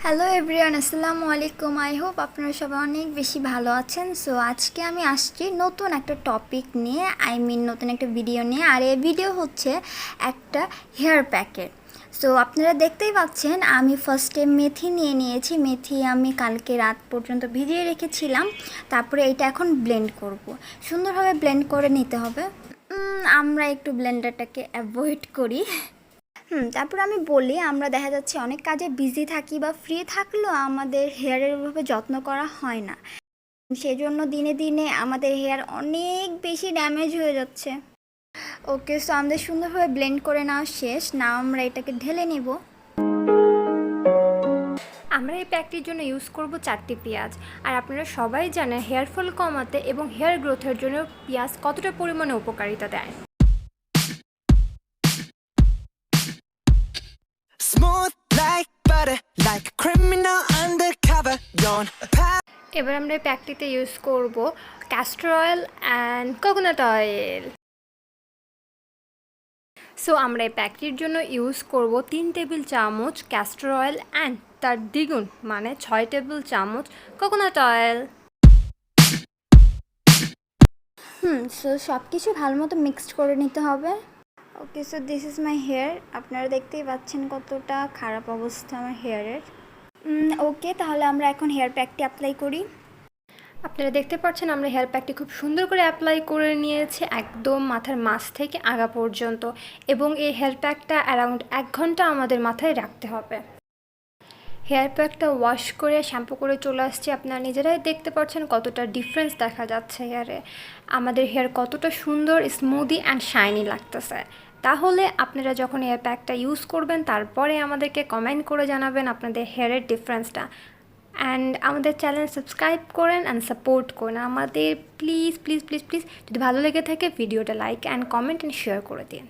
Hello everyone, আসসালামু আলাইকুম। I hope আপনারা সবাই অনেক বেশি ভালো আছেন। সো আজকে আমি আসছি নতুন একটা টপিক নিয়ে, নতুন একটা ভিডিও নিয়ে। আর এই ভিডিও হচ্ছে একটা হেয়ার প্যাকের। সো আপনারা দেখতেই পাচ্ছেন আমি ফার্স্টে মেথি নিয়ে নিয়েছি। মেথি আমি কালকে রাত পর্যন্ত ভিজিয়ে রেখেছিলাম। তারপরে এটা এখন ব্লেন্ড করব। সুন্দরভাবে ব্লেন্ড করে নিতে হবে। আমরা একটু ব্লেন্ডারটাকে অ্যাভয়েড করি। তারপর আমি বলি, আমরা দেখা যাচ্ছে অনেক কাজে বিজি থাকি বা ফ্রি থাকলেও আমাদের হেয়ারের ওইভাবে যত্ন করা হয় না। সেজন্য দিনে দিনে আমাদের হেয়ার অনেক বেশি ড্যামেজ হয়ে যাচ্ছে। ওকে, সো আমাদের সুন্দরভাবে ব্লেন্ড করে নেওয়া শেষ। নাও আমরা এটাকে ঢেলে নেব। আমরা এই প্যাকটির জন্য ইউজ করব 4টি পেঁয়াজ। আর আপনারা সবাই জানেন হেয়ার ফল কমাতে এবং হেয়ার গ্রোথের জন্য পেঁয়াজ কতটা পরিমাণে উপকারিতা দেয়। Smooth like butter, like a criminal undercover. এবার আমরা এই প্যাকটিতে ইউজ করব castor oil and coconut oil. So আমরা এই প্যাকটির জন্য ইউজ করব 3 টেবিল চামচ ক্যাস্টর অয়েল অ্যান্ড তার দ্বিগুণ মানে 6 টেবিল চামচ কোকোনাট অয়েল। সো সব কিছু ভালো মতো মিক্সড করে নিতে হবে। Okay, so this is my hair. আপনারা দেখতেই পাচ্ছেন কতটা খারাপ অবস্থা আমার হেয়ারের। ওকে, তাহলে আমরা এখন হেয়ার প্যাকটি অ্যাপ্লাই করি। আপনারা দেখতে পাচ্ছেন আমরা হেয়ার প্যাকটি খুব সুন্দর করে অ্যাপ্লাই করে নিয়েছি একদম মাথার মাছ থেকে আগা পর্যন্ত, এবং এই হেয়ার প্যাকটা অ্যারাউন্ড 1 ঘন্টা আমাদের মাথায় রাখতে হবে। হেয়ার প্যাকটা ওয়াশ করে শ্যাম্পু করে চলে আসছে। আপনারা নিজেরাই দেখতে পাচ্ছেন কতটা ডিফারেন্স দেখা যাচ্ছে হেয়ারে। আমাদের হেয়ার কতটা সুন্দর, স্মুদি অ্যান্ড শাইনি লাগতেছে। তাহলে আপনারা যখন হেয়ার প্যাকটা ইউজ করবেন তারপরে আমাদেরকে কমেন্ট করে জানাবেন আপনাদের হেয়ারের ডিফারেন্সটা। অ্যান্ড আমাদের চ্যানেল সাবস্ক্রাইব করেন অ্যান্ড সাপোর্ট করেন আমাদের, প্লিজ প্লিজ প্লিজ প্লিজ। যদি ভালো লেগে থাকে ভিডিওটা like and comment and share করে দিন।